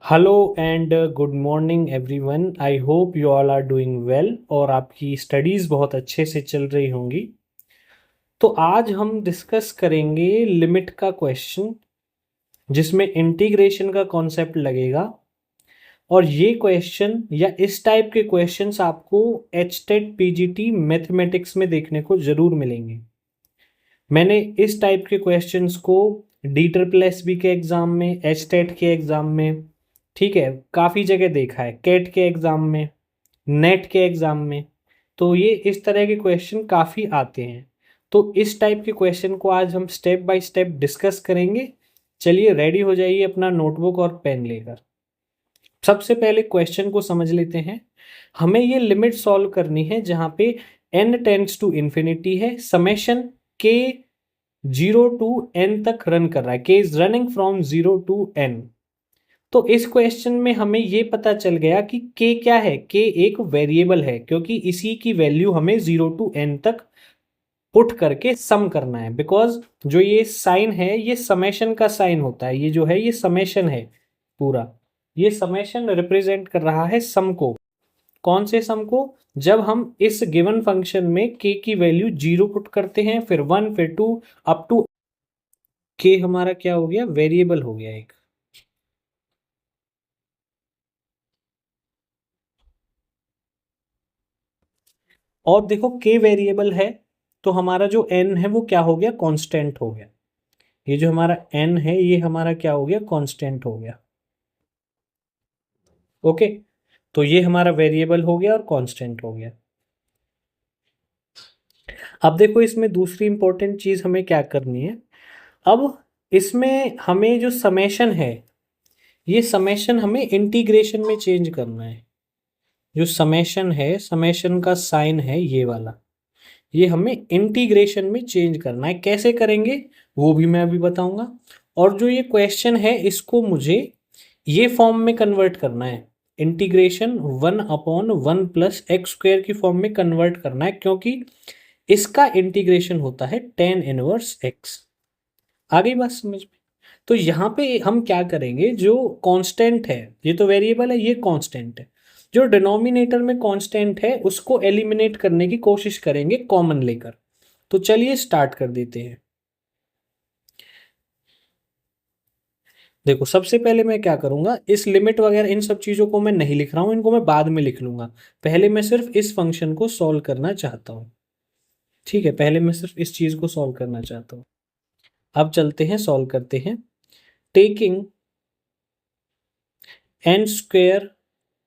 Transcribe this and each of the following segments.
Hello and good morning everyone. I hope you all are doing well और आपकी studies बहुत अच्छे से चल रही होंगी। तो आज हम डिस्कस करेंगे लिमिट का क्वेश्चन, जिसमें इंटीग्रेशन का कॉन्सेप्ट लगेगा। और ये क्वेश्चन या इस टाइप के क्वेश्चंस आपको एच टेट पीजीटी मैथमेटिक्स में देखने को ज़रूर मिलेंगे। मैंने इस टाइप के क्वेश्चंस को डी ट्रिपल एस बी के एग्ज़ाम में, एच टेट के एग्ज़ाम में, ठीक है, काफ़ी जगह देखा है, कैट के एग्ज़ाम में, नेट के एग्ज़ाम में। तो ये इस तरह के क्वेश्चन काफ़ी आते हैं। तो इस टाइप के क्वेश्चन को आज हम स्टेप बाय स्टेप डिस्कस करेंगे। चलिए रेडी हो जाइए अपना नोटबुक और पेन लेकर। सबसे पहले क्वेश्चन को समझ लेते हैं। हमें ये लिमिट सॉल्व करनी है जहाँ पे n टेंड्स टू इन्फिनिटी है, समेशन k 0 to n तक रन कर रहा है, k is running from 0 to n। तो इस क्वेश्चन में हमें ये पता चल गया कि k क्या है, k एक वेरिएबल है, क्योंकि इसी की वैल्यू हमें 0 to n तक पुट करके सम करना है। बिकॉज जो ये साइन है ये समेशन का साइन होता है, ये जो है ये समेशन है पूरा। ये समेशन रिप्रेजेंट कर रहा है सम को। कौन से सम को? जब हम इस गिवन फंक्शन में k की वैल्यू 0 पुट करते हैं, फिर 1, फिर 2, अप टू k हमारा क्या हो गया, वेरिएबल हो गया एक। और देखो k वेरिएबल है तो हमारा जो n है वो क्या हो गया, कांस्टेंट हो गया। ये जो हमारा n है ये हमारा क्या हो गया, कांस्टेंट हो गया। ओके, तो ये हमारा वेरिएबल हो गया और कांस्टेंट हो गया। अब देखो इसमें दूसरी इंपॉर्टेंट चीज हमें क्या करनी है। अब इसमें हमें जो समेशन है, ये समेशन हमें इंटीग्रेशन में चेंज करना है। जो समेशन है, समेशन का साइन है ये वाला, ये हमें इंटीग्रेशन में चेंज करना है। कैसे करेंगे वो भी मैं अभी बताऊंगा। और जो ये क्वेश्चन है इसको मुझे ये फॉर्म में कन्वर्ट करना है, इंटीग्रेशन 1/1 + x² की फॉर्म में कन्वर्ट करना है, क्योंकि इसका इंटीग्रेशन होता है tan इनवर्स x। आ गई बात समझ में? तो यहाँ पे हम क्या करेंगे, जो कांस्टेंट है, ये तो वेरिएबल है, ये कांस्टेंट है, जो डिनोमिनेटर में कांस्टेंट है उसको एलिमिनेट करने की कोशिश करेंगे कॉमन लेकर। तो चलिए स्टार्ट कर देते हैं। देखो सबसे पहले मैं क्या करूंगा, इस लिमिट वगैरह इन सब चीजों को मैं नहीं लिख रहा हूं, इनको मैं बाद में लिख लूंगा। पहले मैं सिर्फ इस फंक्शन को सॉल्व करना चाहता हूं। ठीक है, पहले मैं सिर्फ इस चीज को सॉल्व करना चाहता हूं। अब चलते हैं, सॉल्व करते हैं। Taking n²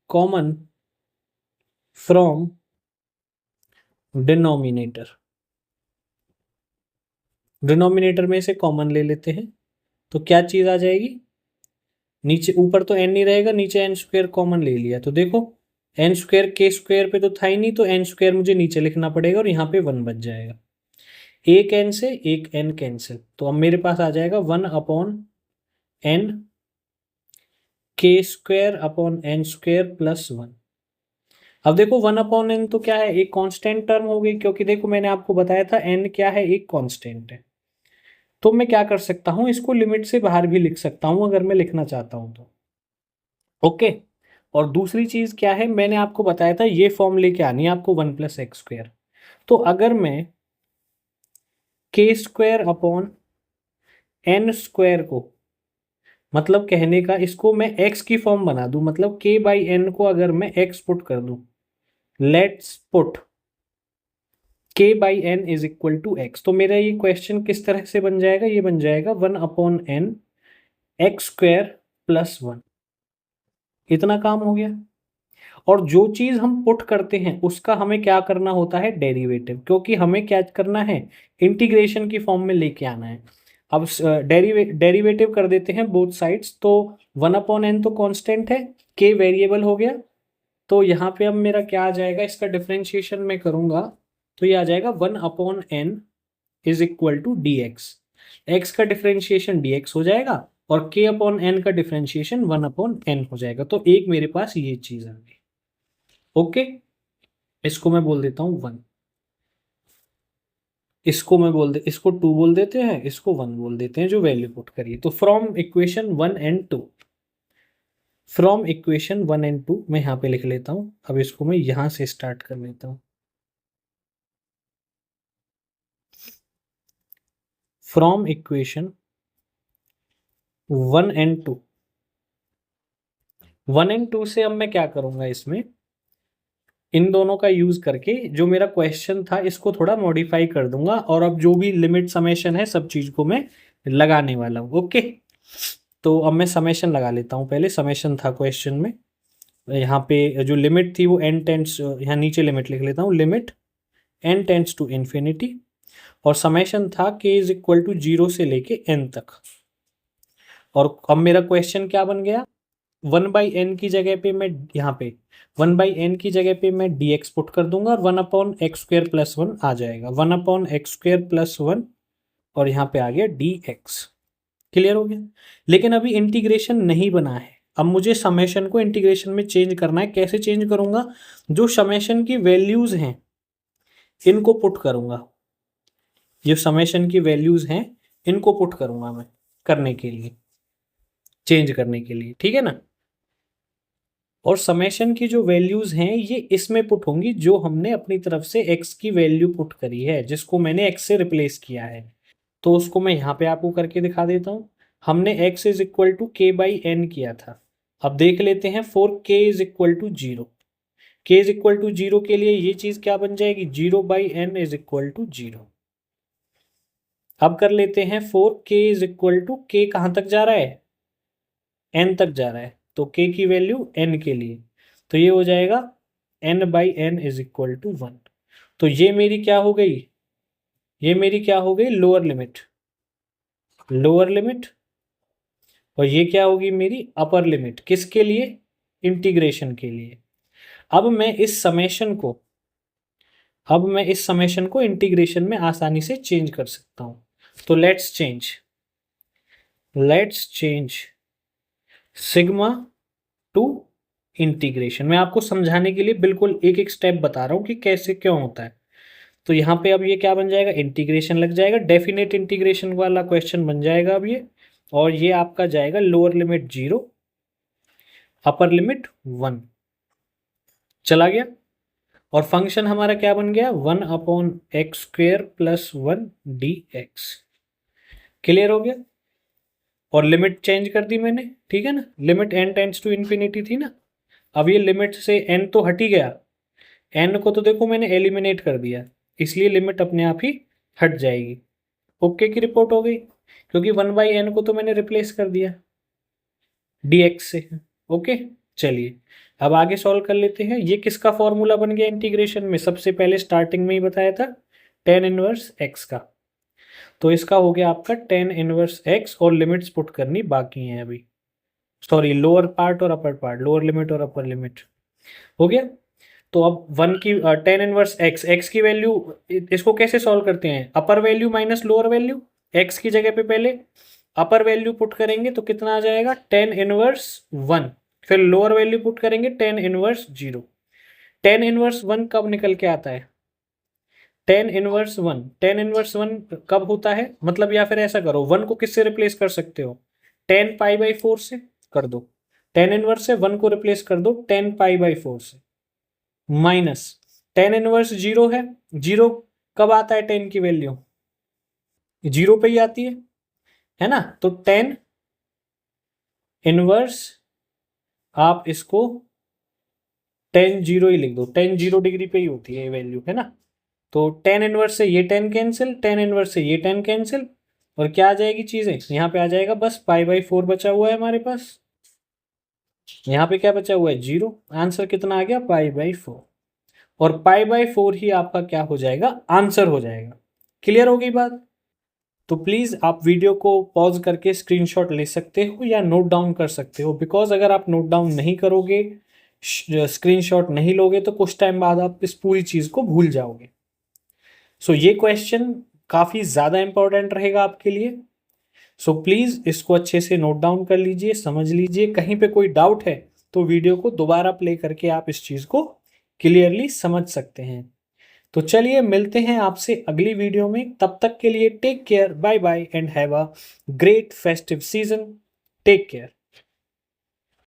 common from denominator, denominator में से कॉमन ले लेते हैं। तो क्या चीज आ जाएगी, नीचे ऊपर तो n नहीं रहेगा, नीचे n² कॉमन ले लिया तो देखो n² k² पे तो था ही नहीं, तो n² मुझे नीचे लिखना पड़ेगा और यहाँ पे 1 बच जाएगा। एक n से एक n कैंसिल, तो अब मेरे पास आ जाएगा 1/n k² / n² + 1। अब देखो 1/n तो क्या है, एक कांस्टेंट टर्म हो गई, क्योंकि देखो मैंने आपको बताया था n क्या है, एक कांस्टेंट है। तो मैं क्या कर सकता हूं, इसको लिमिट से बाहर भी लिख सकता हूं अगर मैं लिखना चाहता हूं तो। ओके। और दूसरी चीज क्या है, मैंने आपको बताया था ये फॉर्म लेके आनी है आपको 1 + x²। तो अगर मैं k² / n² को, मतलब कहने का इसको मैं x की फॉर्म बना दूं, मतलब k/n को अगर मैं x पुट कर दूं, लेट्स पुट k/n = x, तो मेरा ये क्वेश्चन किस तरह से बन जाएगा, ये बन जाएगा 1/n x² + 1। इतना काम हो गया। और जो चीज हम पुट करते हैं उसका हमें क्या करना होता है, डेरिवेटिव, क्योंकि हमें क्या करना है, इंटीग्रेशन की फॉर्म में लेके आना है। अब डेरिवेटिव कर देते हैं बोथ साइड्स। तो 1/n तो कांस्टेंट है, k वेरिएबल हो गया। तो यहाँ पे अब मेरा क्या आ जाएगा, इसका डिफरेंशिएशन में करूंगा तो ये आ जाएगा 1/n = dx। x का डिफरेंशिएशन dx हो जाएगा और k/n का डिफरेंशिएशन 1/n हो जाएगा। तो एक मेरे पास ये चीज आ गई। ओके, इसको मैं बोल देता हूँ 1, इसको 2 बोल देते हैं, इसको 1 बोल देते हैं, जो वैल्यू पुट करिए। तो from equation 1 and 2, from equation 1 and 2 मैं यहाँ पे लिख लेता हूँ। अब इसको मैं यहाँ से स्टार्ट कर लेता हूँ। फ्रॉम इक्वेशन 1 एंड 2, 1 एंड 2 से अब मैं क्या करूँगा, इसमें इन दोनों का यूज करके जो मेरा क्वेश्चन था इसको थोड़ा मॉडिफाई कर दूंगा, और अब जो भी लिमिट समेशन है सब चीज को मैं लगाने वाला हूँ। ओके, तो अब मैं समेशन लगा लेता हूँ। पहले समेशन था क्वेश्चन में, यहाँ पे जो लिमिट थी वो n टेंड्स, यहाँ नीचे लिमिट लिख लेता हूँ, limit n tends to infinity, और समेशन था k इज इक्वल टू 0 से लेके n तक। और अब मेरा क्वेश्चन क्या बन गया, 1/n की जगह पे मैं यहाँ पे 1/n की जगह पे मैं dx पुट कर दूंगा, और 1/x² + 1 आ जाएगा, 1/x² + 1, और यहाँ पे आ गया dx। क्लियर हो गया। लेकिन अभी इंटीग्रेशन नहीं बना है, अब मुझे समेशन को इंटीग्रेशन में चेंज करना है। कैसे चेंज करूंगा, जो समेशन की वैल्यूज हैं इनको पुट करूंगा, जो समेशन की वैल्यूज हैं इनको पुट करूंगा मैं करने के लिए, चेंज करने के लिए, ठीक है ना। और समेशन की जो वैल्यूज हैं ये इसमें पुट होंगी जो हमने अपनी तरफ से x की वैल्यू पुट करी है, जिसको मैंने x से रिप्लेस किया है। तो उसको मैं यहाँ पे आपको करके दिखा देता हूँ। हमने x is equal to k/n किया था। अब देख लेते हैं for k is equal to 0, k is equal to 0 के लिए ये चीज क्या बन जाएगी, 0/n इज इक्वल टू 0। अब कर लेते हैं for k is equal to, k कहाँ तक जा रहा है, n तक जा रहा है, तो k की वैल्यू n के लिए, तो ये हो जाएगा n/n इज इक्वल टू 1। तो ये मेरी क्या हो गई, ये मेरी क्या हो गई, लोअर लिमिट, लोअर लिमिट। और ये क्या होगी मेरी अपर लिमिट, किसके लिए, इंटीग्रेशन के लिए। अब मैं इस समेशन को, अब मैं इस समेशन को इंटीग्रेशन में आसानी से चेंज कर सकता हूं। तो let's change sigma two integration. मैं आपको समझाने के लिए बिल्कुल एक एक स्टेप बता रहा हूं कि कैसे क्यों होता है। तो यहाँ पे अब ये क्या बन जाएगा, इंटीग्रेशन लग जाएगा, डेफिनेट इंटीग्रेशन वाला क्वेश्चन बन जाएगा अब ये। और ये आपका जाएगा लोअर लिमिट 0, अपर लिमिट 1, चला गया। और फंक्शन हमारा क्या बन गया, 1/x² + 1 dx। क्लियर हो गया। और लिमिट चेंज कर दी मैंने, ठीक है ना, limit n tends to infinity थी ना। अब ये लिमिट से n तो हट ही गया, n को तो देखो मैंने एलिमिनेट कर दिया, इसलिए लिमिट अपने आप ही हट जाएगी। ओके की रिपोर्ट हो गई, क्योंकि 1/n को तो मैंने रिप्लेस कर दिया dx से। ओके, चलिए अब आगे सॉल्व कर लेते हैं। ये किसका फॉर्मूला बन गया इंटीग्रेशन में, सबसे पहले स्टार्टिंग में ही बताया था tan इनवर्स x का। तो इसका हो गया आपका tan इनवर्स x, और लिमिट्स पुट करनी बाकी हैं अभी, सॉरी लोअर पार्ट और अपर पार्ट, लोअर लिमिट और अपर लिमिट हो गया। तो अब 1 की tan इनवर्स x की वैल्यू, इसको कैसे सॉल्व करते हैं, अपर value minus lower value. x की जगह पे पहले अपर वैल्यू पुट करेंगे तो कितना आ जाएगा, tan इनवर्स 1, फिर लोअर वैल्यू पुट करेंगे tan इनवर्स 0। tan इनवर्स 1 कब निकल के आता है, tan इनवर्स 1, tan इनवर्स 1 कब होता है, मतलब या फिर ऐसा करो 1 को किससे रिप्लेस कर सकते हो, tan π/4 से कर दो। tan इनवर्स से 1 को रिप्लेस कर दो tan π/4 से, माइनस tan इनवर्स 0 है, 0 कब आता है, tan की वैल्यू 0 पे ही आती है ना। तो tan इनवर्स, आप इसको tan 0 ही लिख दो, tan 0 डिग्री पे ही होती है ये वैल्यू, है ना। तो tan इनवर्स से ये tan कैंसिल, tan इनवर्स से ये tan कैंसिल, और क्या आ जाएगी चीजें, यहाँ पे आ जाएगा बस π/4 बचा हुआ है हमारे पास। यहाँ पे क्या बचा हुआ है, 0। आंसर कितना आ गया, π/4, और π/4 ही आपका क्या हो जाएगा, आंसर हो जाएगा। क्लियर हो गई बात। तो प्लीज आप वीडियो को पॉज करके स्क्रीनशॉट ले सकते हो या नोट डाउन कर सकते हो, बिकॉज अगर आप नोट डाउन नहीं करोगे, स्क्रीनशॉट नहीं लोगे, तो कुछ टाइम बाद आप इस पूरी चीज को भूल जाओगे। सो ये क्वेश्चन काफी ज्यादा इंपॉर्टेंट रहेगा आपके लिए। सो प्लीज इसको अच्छे से नोट डाउन कर लीजिए, समझ लीजिए, कहीं पे कोई डाउट है तो वीडियो को दोबारा प्ले करके आप इस चीज को क्लियरली समझ सकते हैं। तो चलिए मिलते हैं आपसे अगली वीडियो में, तब तक के लिए take care, bye bye and have a great festive season. Take care.